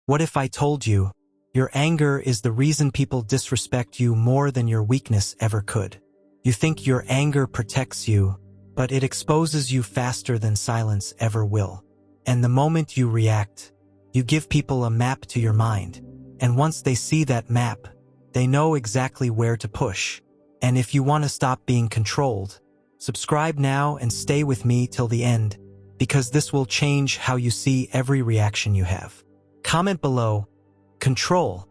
What if I told you, your anger is the reason people disrespect you more than your weakness ever could? You think your anger protects you, but it exposes you faster than silence ever will. And the moment you react, you give people a map to your mind. And once they see that map, they know exactly where to push. And if you want to stop being controlled, subscribe now and stay with me till the end, because this will change how you see every reaction you have. Comment below, control,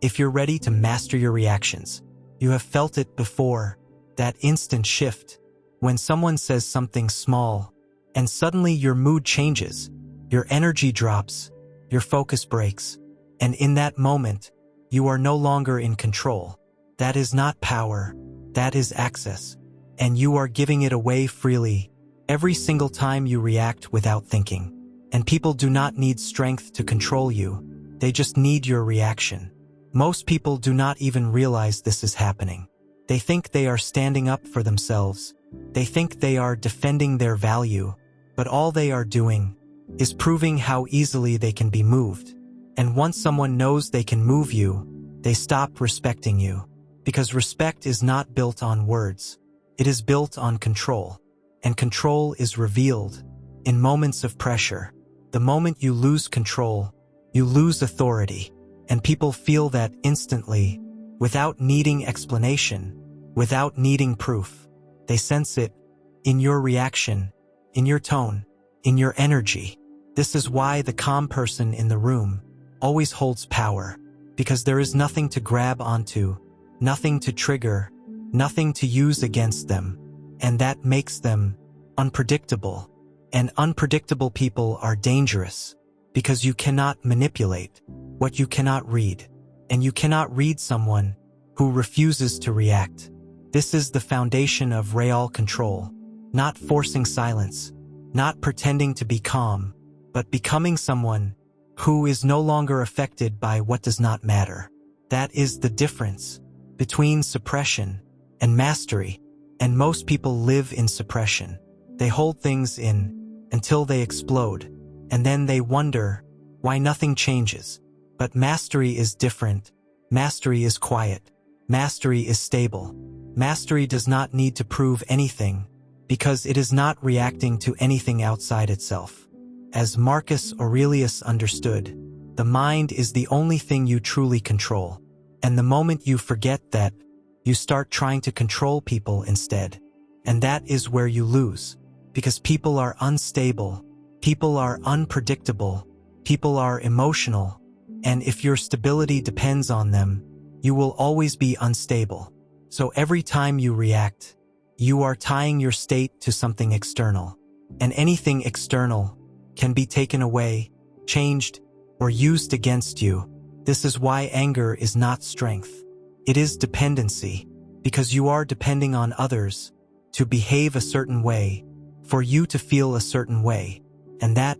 if you're ready to master your reactions. You have felt it before, that instant shift, when someone says something small, and suddenly your mood changes, your energy drops, your focus breaks, and in that moment, you are no longer in control. That is not power, that is access, and you are giving it away freely, every single time you react without thinking. And people do not need strength to control you, they just need your reaction. Most people do not even realize this is happening. They think they are standing up for themselves, they think they are defending their value, but all they are doing is proving how easily they can be moved. And once someone knows they can move you, they stop respecting you. Because respect is not built on words. It is built on control. And control is revealed in moments of pressure. The moment you lose control, you lose authority. And people feel that instantly, without needing explanation, without needing proof. They sense it in your reaction, in your tone, in your energy. This is why the calm person in the room always holds power, because there is nothing to grab onto, nothing to trigger, nothing to use against them, and that makes them unpredictable. And unpredictable people are dangerous, because you cannot manipulate what you cannot read, and you cannot read someone who refuses to react. This is the foundation of real control, not forcing silence, not pretending to be calm, but becoming someone who is no longer affected by what does not matter. That is the difference between suppression and mastery, and most people live in suppression. They hold things in until they explode, and then they wonder why nothing changes. But mastery is different. Mastery is quiet. Mastery is stable. Mastery does not need to prove anything, because it is not reacting to anything outside itself. As Marcus Aurelius understood, the mind is the only thing you truly control. And the moment you forget that, you start trying to control people instead. And that is where you lose. Because people are unstable, people are unpredictable, people are emotional, and if your stability depends on them, you will always be unstable. So every time you react, you are tying your state to something external. And anything external can be taken away, changed, or used against you. This is why anger is not strength. It is dependency, because you are depending on others to behave a certain way, for you to feel a certain way. And that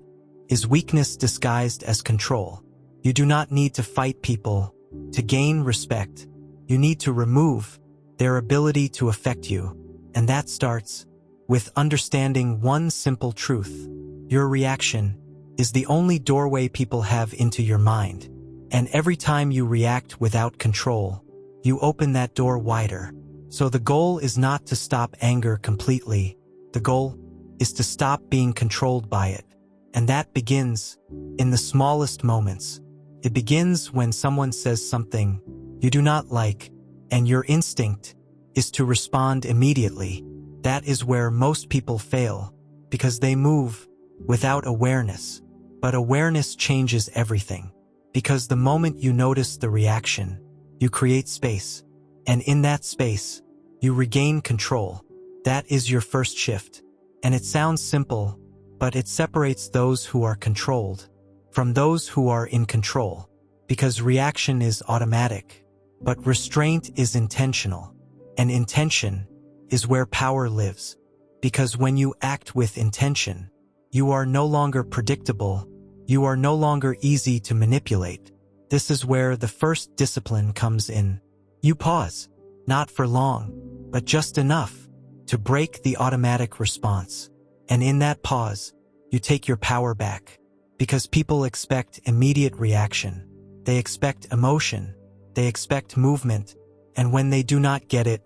is weakness disguised as control. You do not need to fight people to gain respect. You need to remove their ability to affect you. And that starts with understanding one simple truth. Your reaction is the only doorway people have into your mind. And every time you react without control, you open that door wider. So the goal is not to stop anger completely. The goal is to stop being controlled by it. And that begins in the smallest moments. It begins when someone says something you do not like, and your instinct is to respond immediately. That is where most people fail, because they move without awareness. But awareness changes everything, because the moment you notice the reaction, you create space. And in that space, you regain control. That is your first shift. And it sounds simple, but it separates those who are controlled from those who are in control, because reaction is automatic, but restraint is intentional. And intention is where power lives, because when you act with intention, you are no longer predictable, you are no longer easy to manipulate. This is where the first discipline comes in. You pause, not for long, but just enough to break the automatic response. And in that pause, you take your power back. because people expect immediate reaction. They expect emotion. They expect movement. And when they do not get it,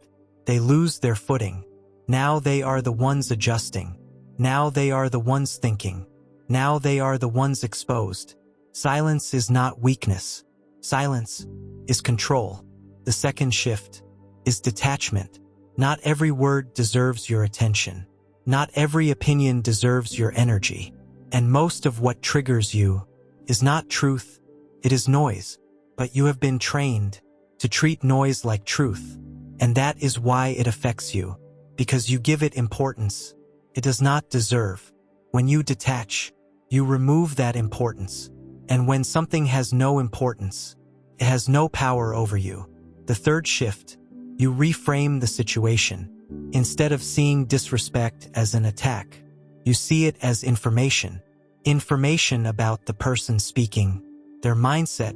they lose their footing. Now they are the ones adjusting. Now they are the ones thinking. Now they are the ones exposed. Silence is not weakness. Silence is control. The second shift is detachment. Not every word deserves your attention. Not every opinion deserves your energy. And most of what triggers you is not truth, it is noise. But you have been trained to treat noise like truth. And that is why it affects you, because you give it importance it does not deserve. When you detach, you remove that importance. And when something has no importance, it has no power over you. The third shift, you reframe the situation. Instead of seeing disrespect as an attack, you see it as information. Information about the person speaking, their mindset,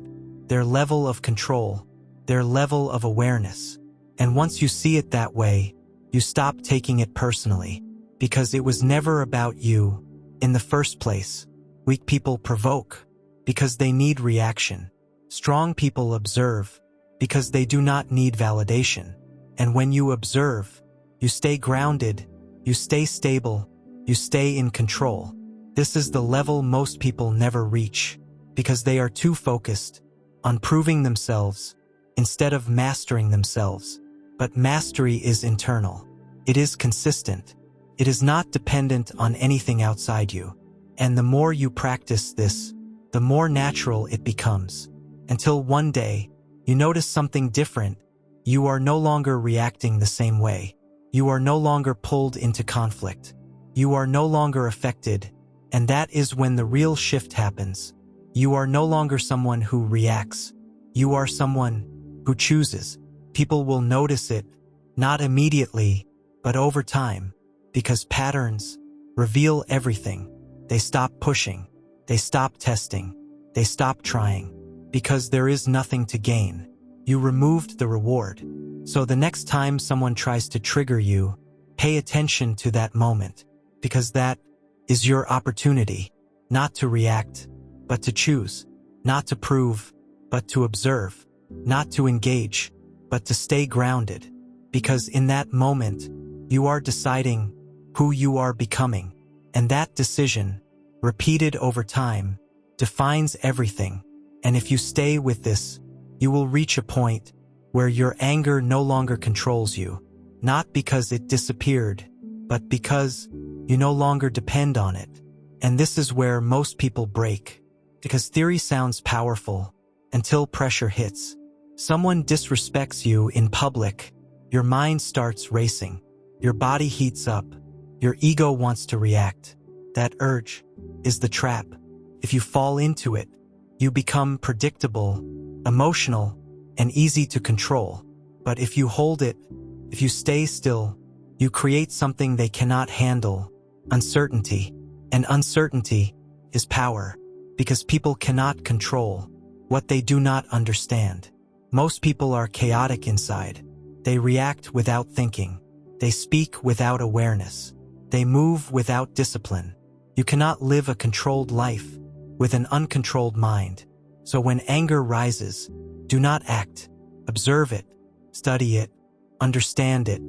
their level of control, their level of awareness. And once you see it that way, you stop taking it personally, because it was never about you in the first place. Weak people provoke because they need reaction. Strong people observe because they do not need validation. And when you observe, you stay grounded, you stay stable, you stay in control. This is the level most people never reach, because they are too focused on proving themselves instead of mastering themselves. But mastery is internal. It is consistent. It is not dependent on anything outside you. And the more you practice this, the more natural it becomes. Until one day, you notice something different. You are no longer reacting the same way. You are no longer pulled into conflict. You are no longer affected. And that is when the real shift happens. You are no longer someone who reacts. You are someone who chooses. People will notice it, not immediately, but over time, because patterns reveal everything. They stop pushing. They stop testing. They stop trying. Because there is nothing to gain. You removed the reward. So the next time someone tries to trigger you, pay attention to that moment, because that is your opportunity, not to react, but to choose, not to prove, but to observe, not to engage, but to stay grounded, because in that moment, you are deciding who you are becoming, and that decision, repeated over time, defines everything. And if you stay with this, you will reach a point where your anger no longer controls you, not because it disappeared, but because you no longer depend on it. And this is where most people break, because theory sounds powerful until pressure hits. Someone disrespects you in public, your mind starts racing, your body heats up, your ego wants to react. That urge is the trap. If you fall into it, you become predictable, emotional, and easy to control. But if you hold it, if you stay still, you create something they cannot handle, uncertainty. And uncertainty is power, because people cannot control what they do not understand. Most people are chaotic inside. They react without thinking. They speak without awareness. They move without discipline. You cannot live a controlled life with an uncontrolled mind. So when anger rises, do not act. Observe it, study it, understand it,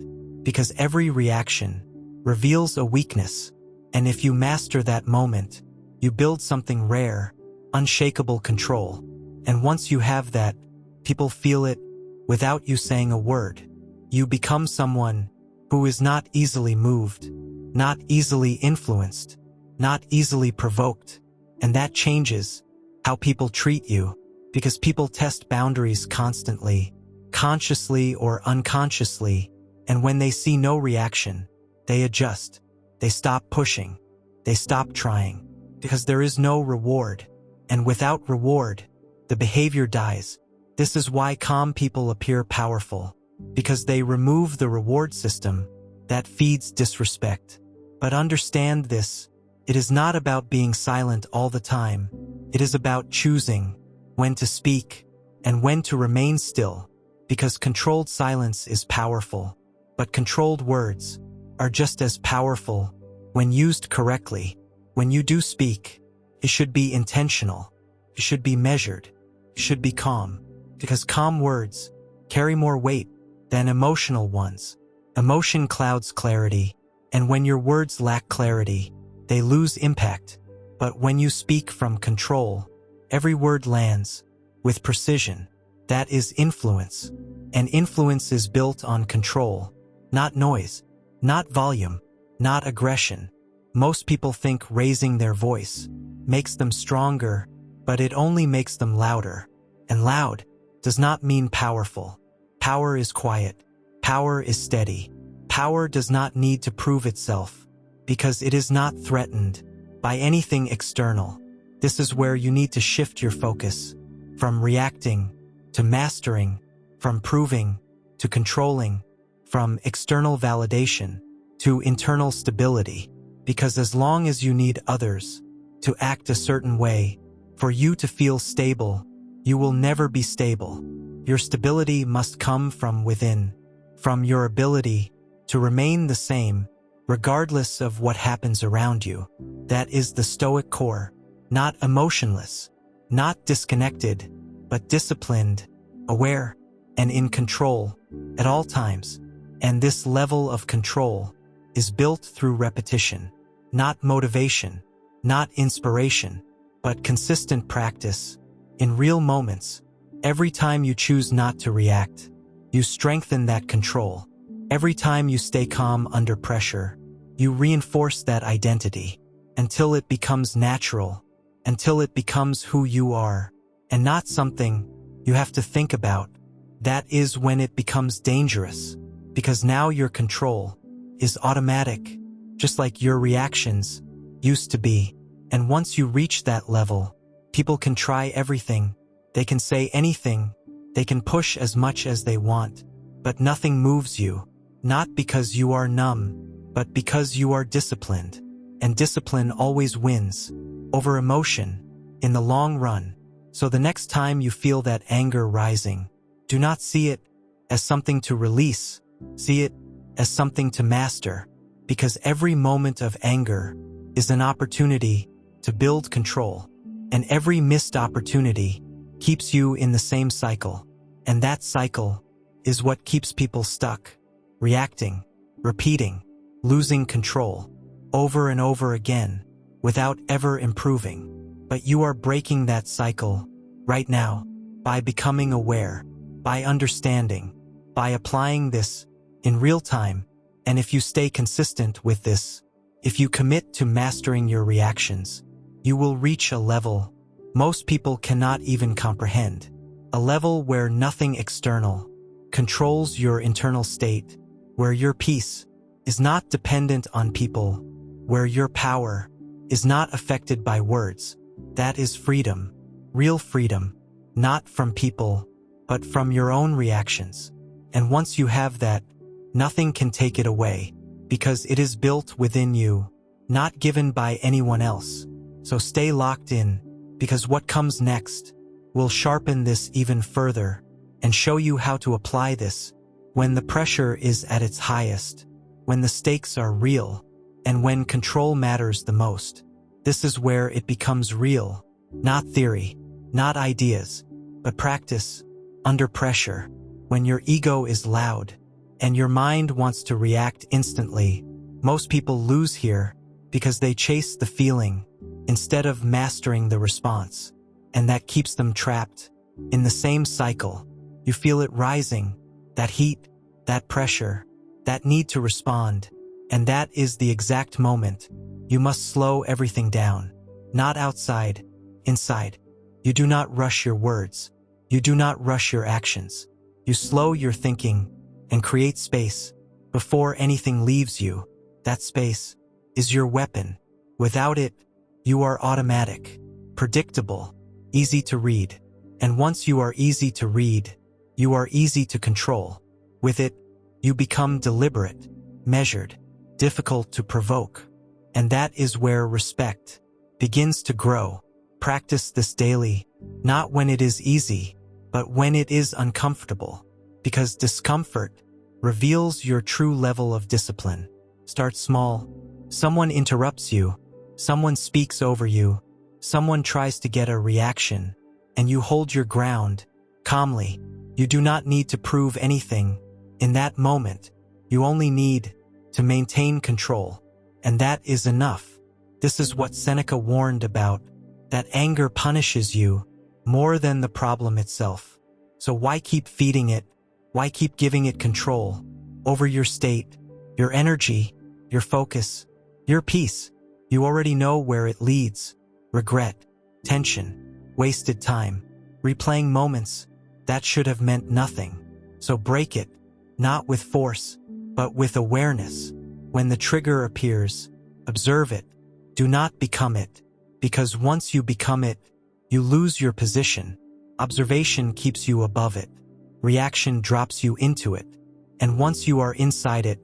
because every reaction reveals a weakness. And if you master that moment, you build something rare, unshakable control. And once you have that, people feel it without you saying a word. You become someone who is not easily moved, not easily influenced, not easily provoked. And that changes how people treat you, because people test boundaries constantly, consciously or unconsciously, and when they see no reaction, they adjust. They stop pushing. They stop trying, because there is no reward. And without reward, the behavior dies. This is why calm people appear powerful, because they remove the reward system that feeds disrespect. But understand this, it is not about being silent all the time. It is about choosing when to speak and when to remain still, because controlled silence is powerful, but controlled words are just as powerful when used correctly. When you do speak, It should be intentional. It should be measured. It should be calm. Because calm words carry more weight than emotional ones. Emotion clouds clarity, and when your words lack clarity, they lose impact. But when you speak from control, every word lands with precision. That is influence. And influence is built on control, not noise, not volume, not aggression. Most people think raising their voice makes them stronger, but it only makes them louder. And loud does not mean powerful. Power is quiet. Power is steady. Power does not need to prove itself because it is not threatened by anything external. This is where you need to shift your focus from reacting to mastering, from proving to controlling, from external validation to internal stability. Because as long as you need others to act a certain way for you to feel stable, you will never be stable. Your stability must come from within, from your ability to remain the same regardless of what happens around you. That is the Stoic core, not emotionless, not disconnected, but disciplined, aware, and in control at all times. And this level of control is built through repetition, not motivation, not inspiration, but consistent practice. In real moments, every time you choose not to react, you strengthen that control. Every time you stay calm under pressure, you reinforce that identity until it becomes natural, until it becomes who you are, and not something you have to think about. That is when it becomes dangerous, because now your control is automatic, just like your reactions used to be. And once you reach that level, people can try everything, they can say anything, they can push as much as they want, but nothing moves you, not because you are numb, but because you are disciplined. And discipline always wins over emotion in the long run. So the next time you feel that anger rising, do not see it as something to release, see it as something to master, because every moment of anger is an opportunity to build control, and every missed opportunity keeps you in the same cycle. And that cycle is what keeps people stuck, reacting, repeating, losing control, over and over again, without ever improving. But you are breaking that cycle right now by becoming aware, by understanding, by applying this in real time. And if you stay consistent with this, if you commit to mastering your reactions, you will reach a level most people cannot even comprehend. A level where nothing external controls your internal state, where your peace is not dependent on people, where your power is not affected by words. That is freedom, real freedom, not from people, but from your own reactions. And once you have that, nothing can take it away, because it is built within you, not given by anyone else. So stay locked in, because what comes next will sharpen this even further and show you how to apply this when the pressure is at its highest, when the stakes are real, and when control matters the most. This is where it becomes real, not theory, not ideas, but practice, under pressure, when your ego is loud and your mind wants to react instantly. Most people lose here because they chase the feeling instead of mastering the response, and that keeps them trapped in the same cycle. You feel it rising, that heat, that pressure, that need to respond, and that is the exact moment you must slow everything down. Not outside, inside. You do not rush your words. You do not rush your actions. You slow your thinking and create space before anything leaves you. That space is your weapon. Without it, you are automatic, predictable, easy to read. And once you are easy to read, you are easy to control. With it, you become deliberate, measured, difficult to provoke. And that is where respect begins to grow. Practice this daily, not when it is easy, but when it is uncomfortable, because discomfort reveals your true level of discipline. Start small. Someone interrupts you. Someone speaks over you. Someone tries to get a reaction, and you hold your ground, calmly. You do not need to prove anything. In that moment, you only need to maintain control, and that is enough. This is what Seneca warned about, that anger punishes you more than the problem itself. So why keep feeding it? Why keep giving it control over your state, your energy, your focus, your peace? You already know where it leads. Regret, tension, wasted time, replaying moments that should have meant nothing. So break it, not with force, but with awareness. When the trigger appears, observe it. Do not become it, because once you become it, you lose your position. Observation keeps you above it. Reaction drops you into it. And once you are inside it,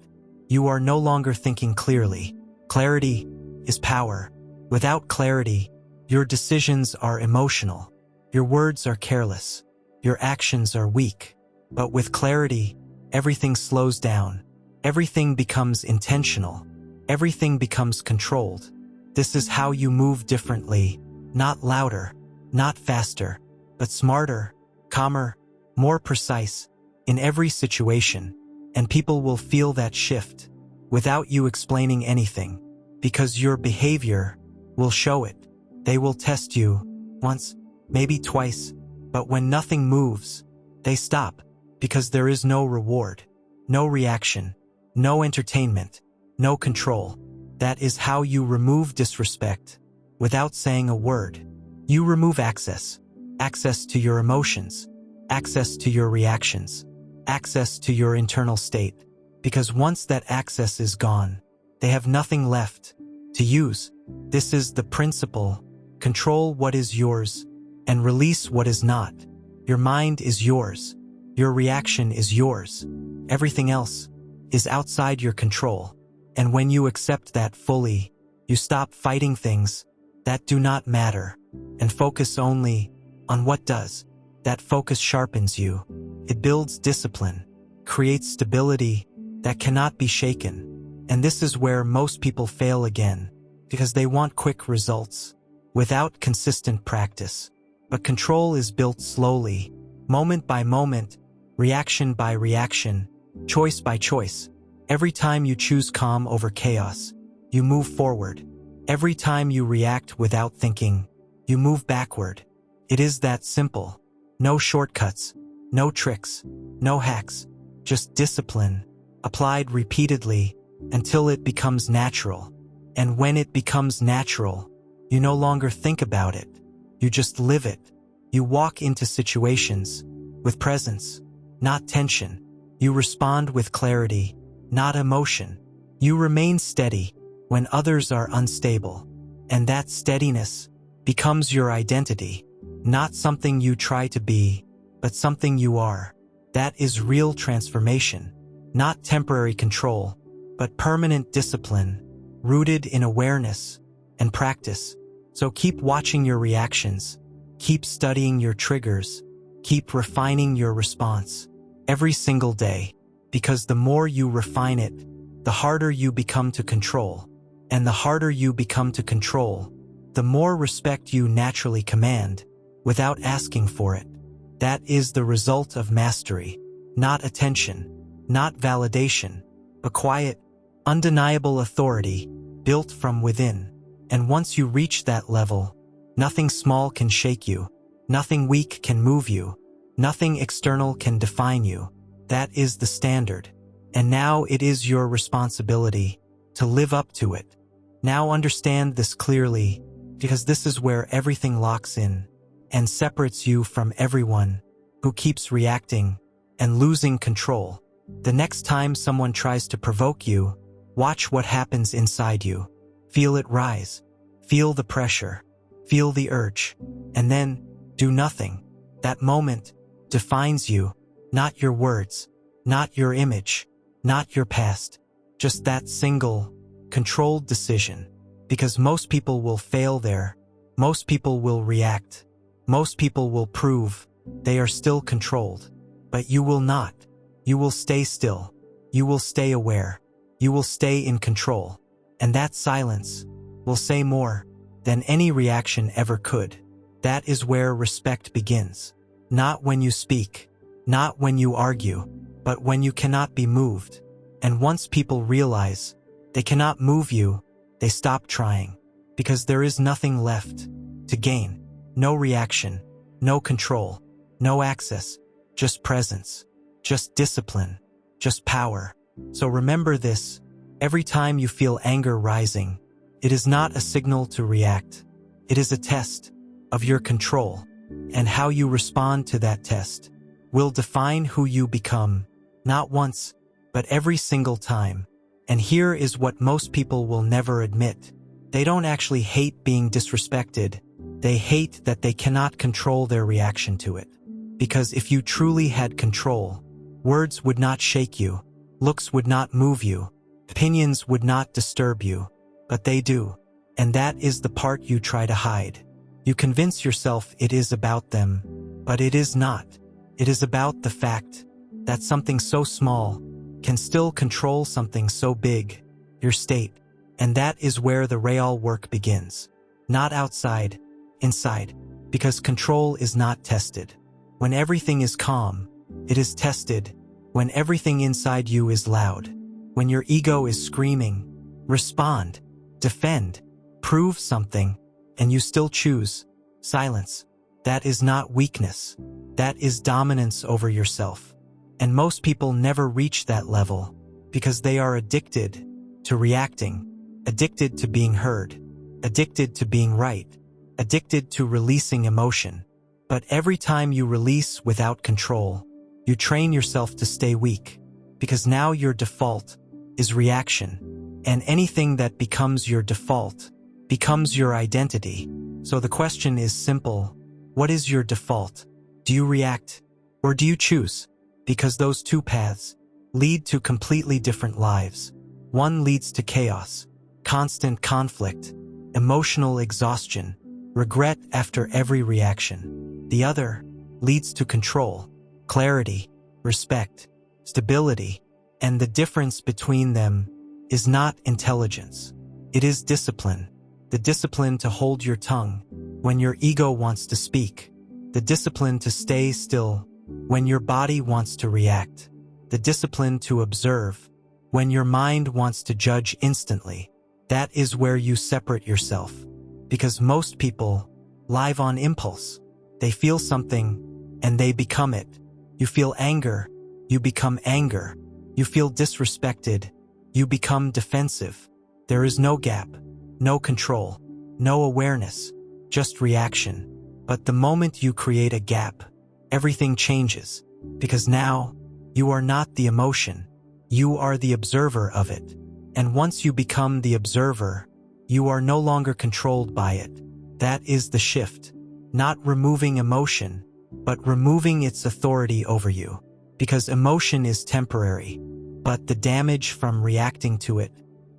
you are no longer thinking clearly. Clarity is power. Without clarity, your decisions are emotional. Your words are careless. Your actions are weak. But with clarity, everything slows down. Everything becomes intentional. Everything becomes controlled. This is how you move differently, not louder, not faster, but smarter, calmer, more precise, in every situation. And people will feel that shift without you explaining anything, because your behavior will show it. They will test you once, maybe twice, but when nothing moves, they stop, because there is no reward, no reaction, no entertainment, no control. That is how you remove disrespect without saying a word. You remove access to your emotions, access to your reactions, access to your internal state. Because once that access is gone, they have nothing left to use. This is the principle. Control what is yours and release what is not. Your mind is yours. Your reaction is yours. Everything else is outside your control. And when you accept that fully, you stop fighting things that do not matter and focus only on what does. That focus sharpens you. It builds discipline, creates stability that cannot be shaken. And this is where most people fail again, because they want quick results without consistent practice. But control is built slowly, moment by moment, reaction by reaction, choice by choice. Every time you choose calm over chaos, you move forward. Every time you react without thinking, you move backward. It is that simple. No shortcuts, no tricks, no hacks, just discipline, applied repeatedly until it becomes natural. And when it becomes natural, you no longer think about it. You just live it. You walk into situations with presence, not tension. You respond with clarity, not emotion. You remain steady when others are unstable. And that steadiness becomes your identity, not something you try to be, but something you are. That is real transformation, not temporary control, but permanent discipline, rooted in awareness and practice. So keep watching your reactions, keep studying your triggers, keep refining your response every single day, because the more you refine it, the harder you become to control. And the harder you become to control, the more respect you naturally command without asking for it. That is the result of mastery, not attention, not validation, but quiet, undeniable authority built from within. And once you reach that level, nothing small can shake you, nothing weak can move you, nothing external can define you. That is the standard. And now it is your responsibility to live up to it. Now understand this clearly, because this is where everything locks in and separates you from everyone who keeps reacting and losing control. The next time someone tries to provoke you, watch what happens inside you. Feel it rise. Feel the pressure. Feel the urge. And then, do nothing. That moment defines you, not your words, not your image, not your past. Just that single, controlled decision. Because most people will fail there. Most people will react. Most people will prove they are still controlled. But you will not. You will stay still. You will stay aware. You will stay in control. And that silence will say more than any reaction ever could. That is where respect begins. Not when you speak, not when you argue, but when you cannot be moved. And once people realize they cannot move you, they stop trying, because there is nothing left to gain. No reaction, no control, no access, just presence, just discipline, just power. So remember this, every time you feel anger rising, it is not a signal to react. It is a test of your control, and how you respond to that test will define who you become, not once, but every single time. And here is what most people will never admit. They don't actually hate being disrespected. They hate that they cannot control their reaction to it. Because if you truly had control, words would not shake you, looks would not move you, opinions would not disturb you, but they do. And that is the part you try to hide. You convince yourself it is about them, but it is not. It is about the fact that something so small can still control something so big, your state. And that is where the real work begins. Not outside, inside, because control is not tested. When everything is calm, it is tested. When everything inside you is loud, when your ego is screaming, respond, defend, prove something, and you still choose silence. That is not weakness. That is dominance over yourself. And most people never reach that level because they are addicted to reacting, addicted to being heard, addicted to being right, addicted to releasing emotion. But every time you release without control, you train yourself to stay weak, because now your default is reaction, and anything that becomes your default becomes your identity. So the question is simple. What is your default? Do you react, or do you choose? Because those two paths lead to completely different lives. One leads to chaos, constant conflict, emotional exhaustion, regret after every reaction. The other leads to control, clarity, respect, stability, and the difference between them is not intelligence. It is discipline. The discipline to hold your tongue when your ego wants to speak. The discipline to stay still when your body wants to react. The discipline to observe when your mind wants to judge instantly. That is where you separate yourself. Because most people live on impulse. They feel something and they become it. You feel anger, you become anger. You feel disrespected, you become defensive. There is no gap, no control, no awareness, just reaction. But the moment you create a gap, everything changes. Because now, you are not the emotion, you are the observer of it. And once you become the observer, you are no longer controlled by it. That is the shift. Not removing emotion, but removing its authority over you. Because emotion is temporary, but the damage from reacting to it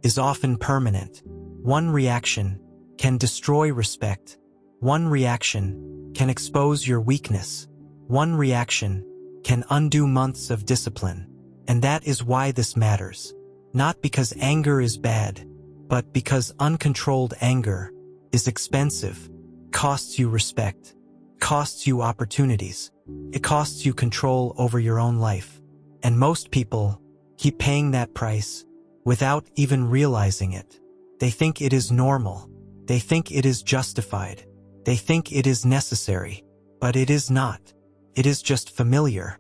is often permanent. One reaction can destroy respect. One reaction can expose your weakness. One reaction can undo months of discipline. And that is why this matters. Not because anger is bad, but because uncontrolled anger is expensive, costs you respect, costs you opportunities. It costs you control over your own life. And most people keep paying that price without even realizing it. They think it is normal. They think it is justified. They think it is necessary. But it is not. It is just familiar.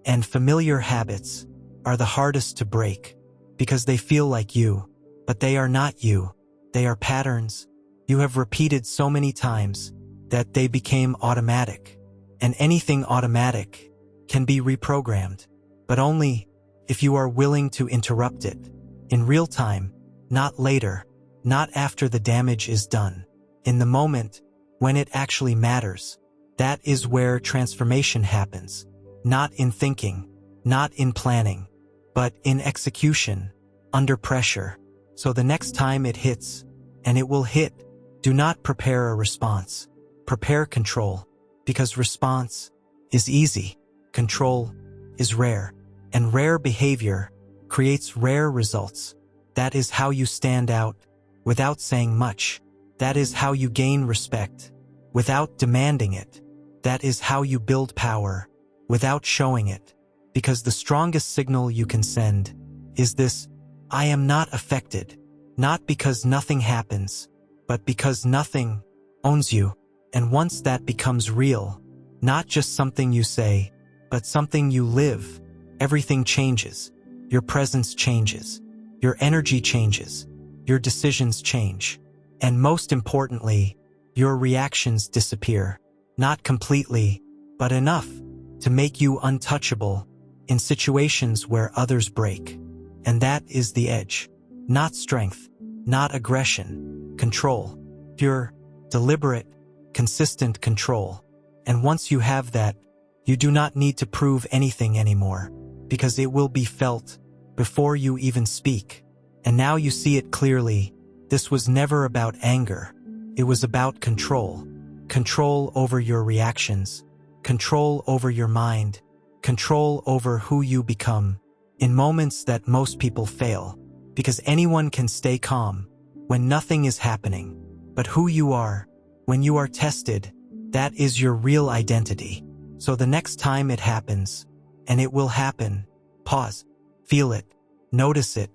And familiar habits are the hardest to break because they feel like you, but they are not you. They are patterns you have repeated so many times that they became automatic. And anything automatic can be reprogrammed, but only if you are willing to interrupt it in real time, not later, not after the damage is done, in the moment when it actually matters. That is where transformation happens, not in thinking, not in planning, but in execution, under pressure. So the next time it hits, and it will hit, do not prepare a response. Prepare control. Because response is easy, control is rare, and rare behavior creates rare results. That is how you stand out without saying much. That is how you gain respect, without demanding it. That is how you build power, without showing it. Because the strongest signal you can send is this: I am not affected. Not because nothing happens, but because nothing owns you. And once that becomes real, not just something you say, but something you live, everything changes. Your presence changes. Your energy changes. Your decisions change. And most importantly, your reactions disappear. Not completely, but enough to make you untouchable in situations where others break. And that is the edge. Not strength, not aggression, control. Pure, deliberate, consistent control. And once you have that, you do not need to prove anything anymore, because it will be felt before you even speak. And now you see it clearly. This was never about anger. It was about control. Control over your reactions. Control over your mind. Control over who you become in moments that most people fail. Because anyone can stay calm when nothing is happening. But who you are, when you are tested, that is your real identity. So the next time it happens, and it will happen, pause, feel it, notice it,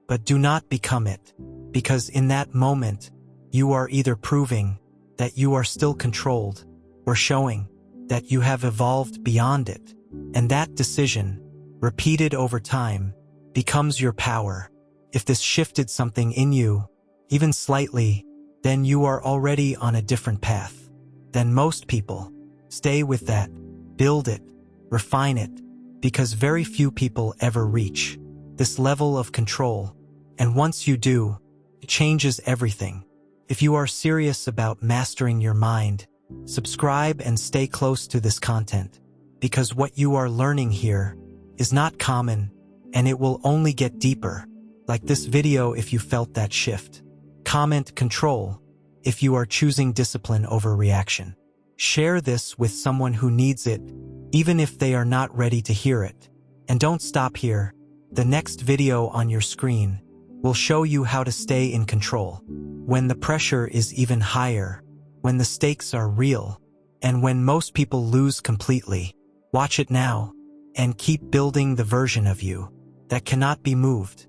but do not become it. Because in that moment, you are either proving that you are still controlled, or showing that you have evolved beyond it. And that decision, repeated over time, becomes your power. If this shifted something in you, even slightly, then you are already on a different path than most people. Stay with that, build it, refine it, because very few people ever reach this level of control. And once you do, it changes everything. If you are serious about mastering your mind, subscribe and stay close to this content, because what you are learning here is not common, and it will only get deeper. Like this video if you felt that shift. Comment control if you are choosing discipline over reaction. Share this with someone who needs it, even if they are not ready to hear it. And don't stop here. The next video on your screen will show you how to stay in control when the pressure is even higher, when the stakes are real, and when most people lose completely. Watch it now, and keep building the version of you that cannot be moved.